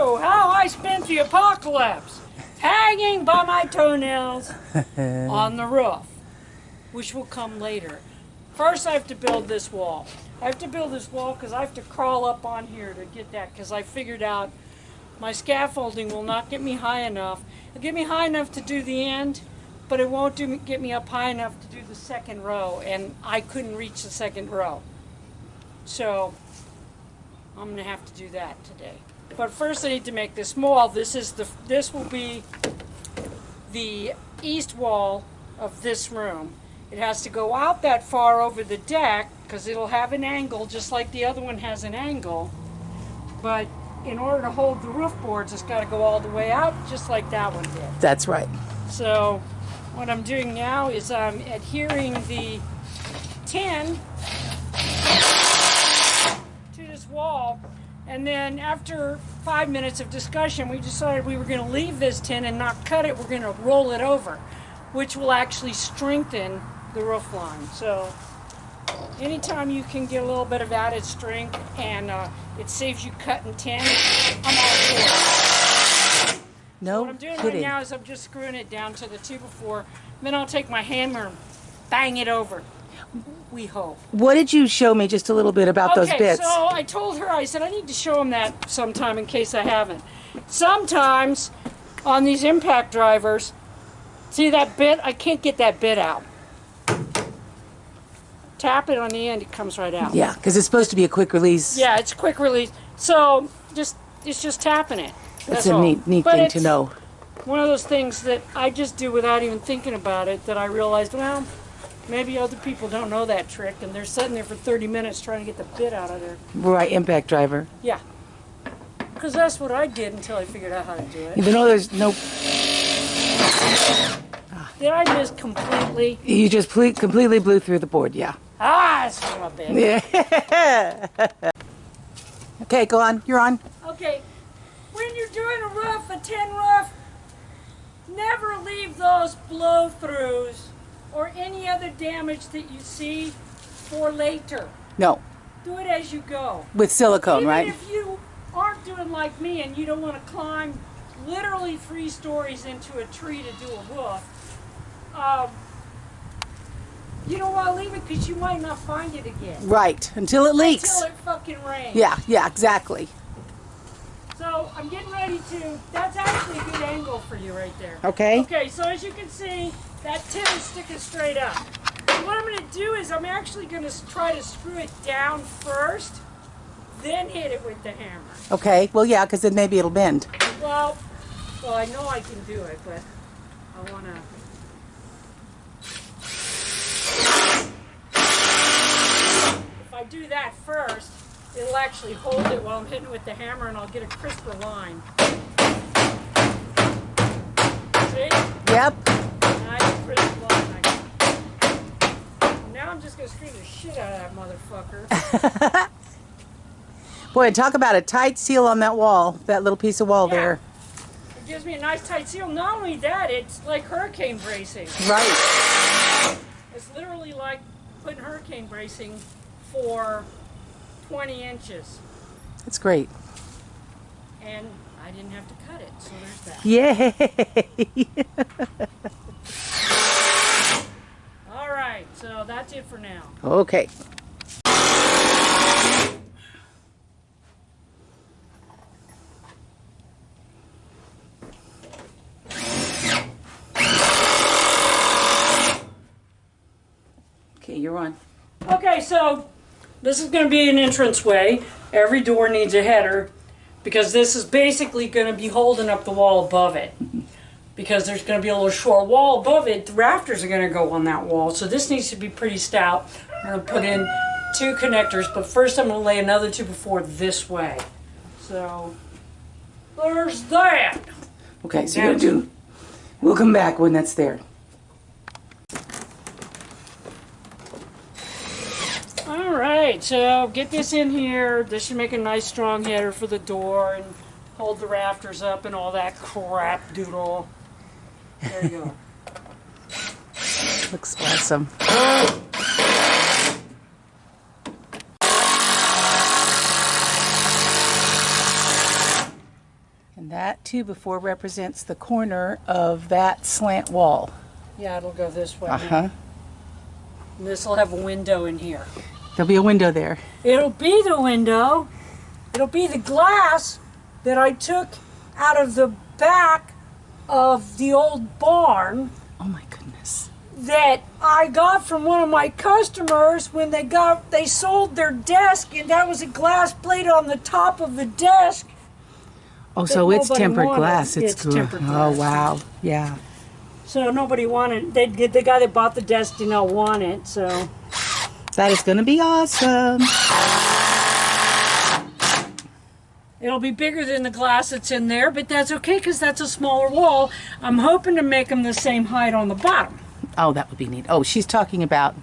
you how I spent the apocalypse. Hanging by my toenails on the roof, which will come later. First, I have to build this wall. I have to build this wall because I have to crawl up on here to get that, because I figured out my scaffolding will not get me high enough. It'll get me high enough to do the end, but it won't get me up high enough to do the second row, and I couldn't reach the second row. So I'm going to have to do that today. But first I need to make this wall. This will be the east wall of this room. It has to go out that far over the deck because it'll have an angle just like the other one has an angle. But in order to hold the roof boards, it's got to go all the way out just like that one did. That's right. So what I'm doing now is I'm adhering the tin to this wall. And then after 5 minutes of discussion, we decided we were going to leave this tin and not cut it. We're going to roll it over, which will actually strengthen the roof line. So anytime you can get a little bit of added strength and it saves you cutting tin, I'm all for it. No So what I'm doing kidding. right now is I'm just screwing it down to the 2x4. Then I'll take my hammer and bang it over. We hope. What did you show me just a little bit about those bits? Okay, so I told her, I said, I need to show them that sometime in case I haven't. Sometimes on these impact drivers, see that bit? I can't get that bit out. Tap it on the end, it comes right out. Yeah, because it's supposed to be a quick release. Yeah, it's quick release. So it's just tapping it. That's That's a all. neat But thing it's to know. one of those things that I just do without even thinking about it, that I realized, well, maybe other people don't know that trick, and they're sitting there for 30 minutes trying to get the bit out of there. Right, impact driver. Yeah. Because that's what I did until I figured out how to do it. Even though there's no... Did I miss completely? You just completely blew through the board, yeah. Ah, son of a bitch. Yeah. Okay, go on. You're on. Okay, when you're doing a roof, a tin roof, never leave those blow-throughs or any other damage that you see for later. No, Do it as you go. with silicone, Even right? if you aren't doing like me and you don't want to climb literally 3 stories into a tree to do a roof, you don't want to leave it because you might not find it again. Right, until it leaks. Until it fucking rains. Yeah, exactly. So I'm getting ready to, that's actually a good angle for you right there. Okay. Okay, so as you can see, that tin is sticking straight up. So what I'm going to do is I'm actually going to try to screw it down first, then hit it with the hammer. Okay, well, yeah, because then maybe it'll bend. Well, I know I can do it, but I want to... If I do that first, it'll actually hold it while I'm hitting it with the hammer, and I'll get a crisper line. See? Yep. Nice crisp line. Now I'm just going to screw the shit out of that motherfucker. Boy, and talk about a tight seal on that wall, that little piece of wall Yeah. there. It gives me a nice tight seal. Not only that, it's like hurricane bracing. Right. It's literally like putting hurricane bracing for 20 inches. That's great. And I didn't have to cut it, so there's that. Yay! All right, so that's it for now. Okay. Okay, you're on. Okay, so this is going to be an entranceway. Every door needs a header because this is basically going to be holding up the wall above it. Because there's going to be a little short wall above it, the rafters are going to go on that wall. So this needs to be pretty stout. I'm going to put in 2 connectors, but first I'm going to lay another 2x4 this way. So there's that. Okay, so you're going to do... We'll come back when that's there. All right, so get this in here. This should make a nice strong header for the door and hold the rafters up and all that crap doodle. There you go. Looks awesome. 2x4 represents the corner of that slant wall. Yeah, it'll go this way. Uh-huh. And this will have a window in here. There'll be a window there. It'll be the window. It'll be the glass that I took out of the back of the old barn. Oh my goodness. That I got from one of my customers when they sold their desk, and that was a glass plate on the top of the desk. Oh, so it's nobody tempered wanted. glass. It's good. tempered Oh, glass. wow. Yeah. So nobody wanted. The guy that bought the desk did not want it. So That is going to be awesome. it'll be bigger than the glass that's in there, but that's okay because that's a smaller wall. I'm hoping to make them the same height on the bottom. Oh, that would be neat. Oh, she's talking about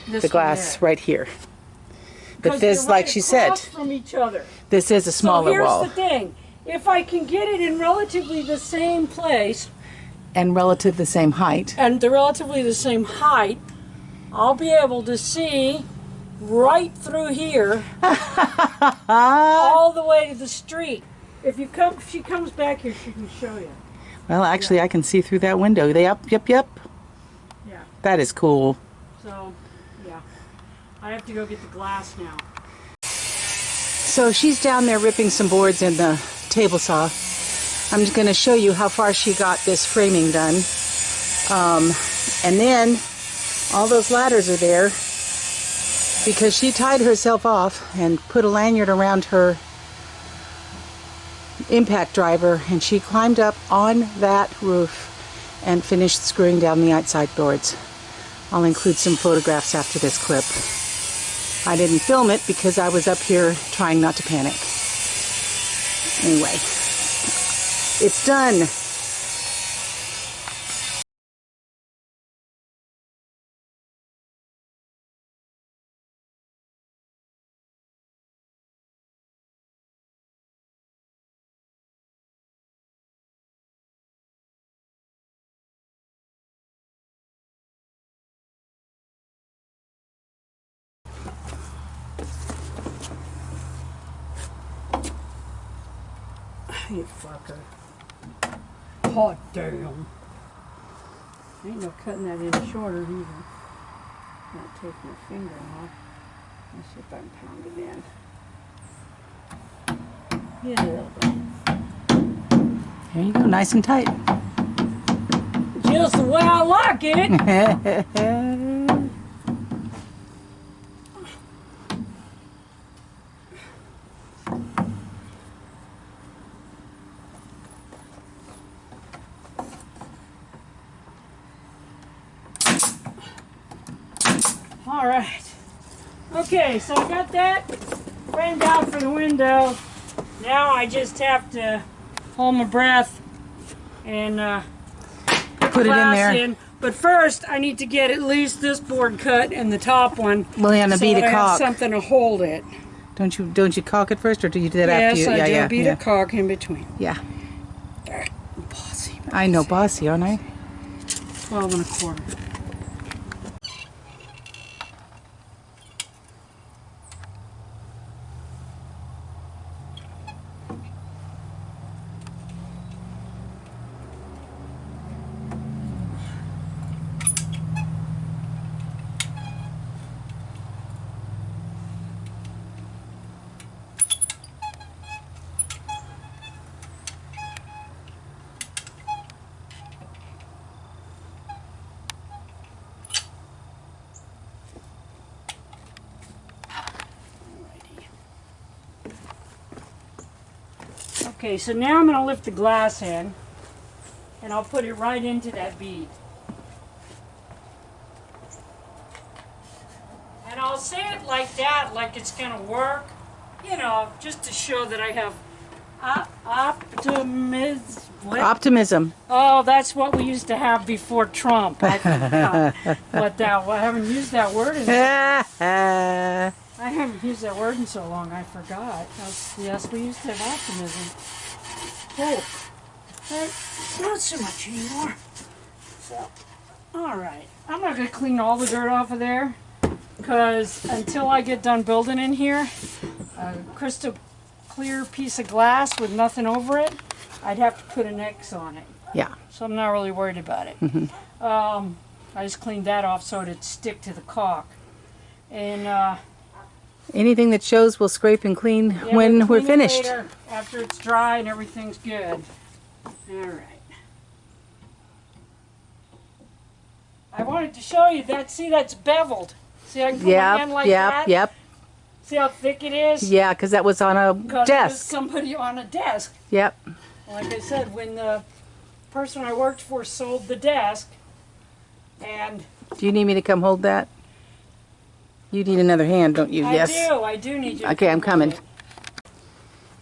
This the one glass there. right here. But 'Cause this, they're like right she said, across from each other. this is a smaller so here's wall. the thing: if I can get it in relatively the same place And relative the same height. and they're relatively the same height, I'll be able to see right through here all the way to the street. If she comes back here, she can show you. Well, actually, I can see through that window. Yep. Yeah. That is cool. So, yeah. I have to go get the glass now. So she's down there ripping some boards in the table saw. I'm just going to show you how far she got this framing done. And then all those ladders are there because she tied herself off and put a lanyard around her impact driver, and she climbed up on that roof and finished screwing down the outside boards. I'll include some photographs after this clip. I didn't film it because I was up here trying not to panic. Anyway, it's done. You fucker. Hot damn. Ain't no cutting that any shorter either. Not taking your finger off. Let's see if I can pound it in. Yeah, a little bit. There you go, nice and tight. Just the way I like it. All right. Okay, so I got that framed out for the window. Now I just have to hold my breath and Put it in glass there. But first, I need to get at least this board cut and the top one. Liliana, so beat that a I have caulk. something to hold it. Don't you caulk it first, or do you do that after Yes, you? I do. Beat a caulk in between. Yeah. Bossy. I know, bossy, aren't I? 12 and a quarter. Okay, so now I'm going to lift the glass in, and I'll put it right into that bead. And I'll say it like that, like it's going to work, you know, just to show that I have optimism. Optimism. Oh, that's what we used to have before Trump. I forgot what that. I haven't used that word in. I haven't used that word in so long. I forgot. Yes, we used to have optimism. Oh, not so much anymore. So, all right. I'm not gonna clean all the dirt off of there, because until I get done building in here, a crystal clear piece of glass with nothing over it I'd have to put an X on it. Yeah. So I'm not really worried about it. I just cleaned that off so it'd stick to the caulk. And anything that shows we'll scrape and clean yeah, when we'll we're clean it finished. later, after it's dry and everything's good. All right. I wanted to show you that. See, that's beveled. See, I can put my hand like that. Yep. See how thick it is? Yeah, because that was on a Because it was desk. somebody on a desk. Yep. Like I said, when the person I worked for sold the desk, and Do you need me to come hold that? You need another hand, don't you? Yes. I do need you. Okay, I'm coming.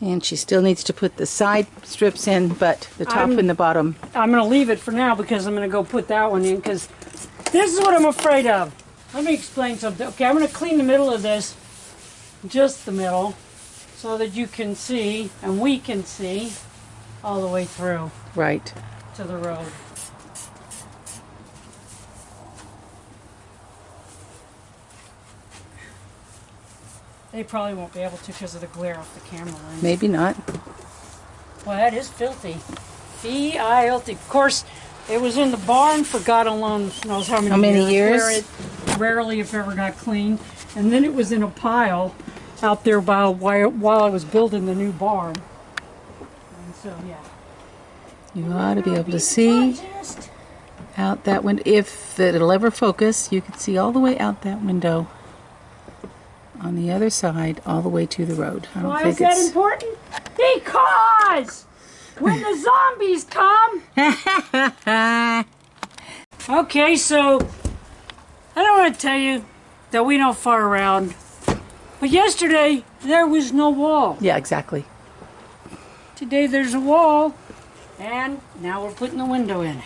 And she still needs to put the side strips in, but the top and the bottom. I'm going to leave it for now because I'm going to go put that one in because this is what I'm afraid of. Let me explain something. Okay, I'm going to clean the middle of this, just the middle, so that you can see and we can see all the way through Right. to the road. They probably won't be able to because of the glare off the camera lens. Maybe not. Well, that is filthy. Filthy. Of course, it was in the barn for God alone knows how many years? Where it rarely, if ever, got cleaned. And then it was in a pile out there while I was building the new barn. And so, yeah. You ought to be able to see out that window. If it'll ever focus, you can see all the way out that window on the other side, all the way to the road. I don't Why think is that it's important? Because when the zombies come. Okay, so I don't want to tell you that we don't fart around, but yesterday there was no wall. Yeah, exactly. Today there's a wall, and now we're putting the window in it.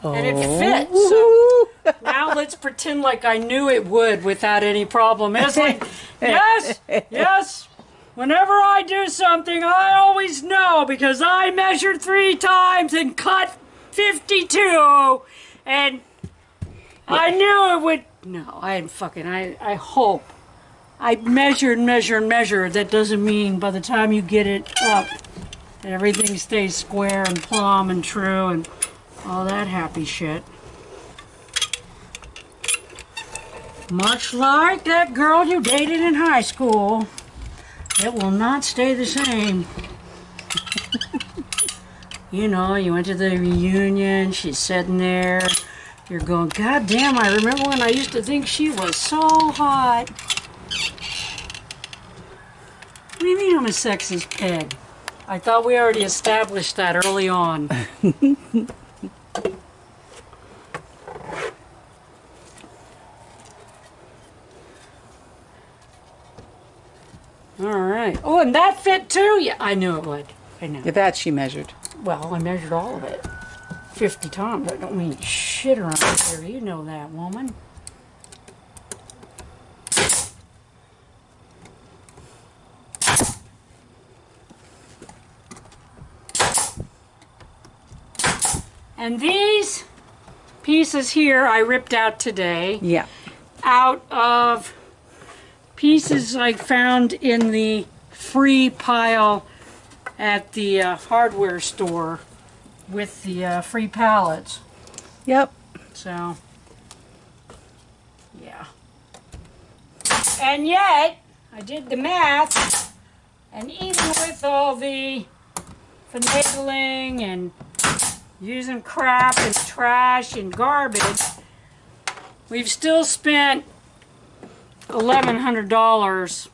And it fits. So now let's pretend like I knew it would without any problem. It's like, yes. Whenever I do something, I always know because I measured 3 times and cut 52, and I knew it would. No, I didn't fucking. I hope. I measured. That doesn't mean by the time you get it up, everything stays square and plumb and true and all that happy shit. Much like that girl you dated in high school, it will not stay the same. You know, you went to the reunion, she's sitting there, you're going, God damn, I remember when I used to think she was so hot. What do you mean I'm a sexist pig? I thought we already established that early on. All right. Oh, and that fit too? Yeah, I knew it would. I knew. Yeah, that she measured. Well, I measured all of it 50 times. I don't mean shit around here. You know that, woman. And these pieces here I ripped out today. Yeah. Out of pieces I found in the free pile at the hardware store with the free pallets. Yep. So, yeah. And yet, I did the math, and even with all the finagling and using crap and trash and garbage, we've still spent $1,100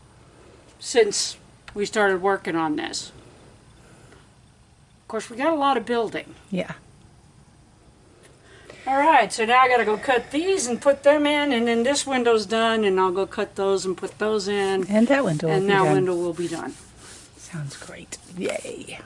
since we started working on this. Of course, we got a lot of building. Yeah. All right, so now I got to go cut these and put them in, and then this window's done, and I'll go cut those and put those in. And that window will And be that done. window will be done. Sounds great. Yay.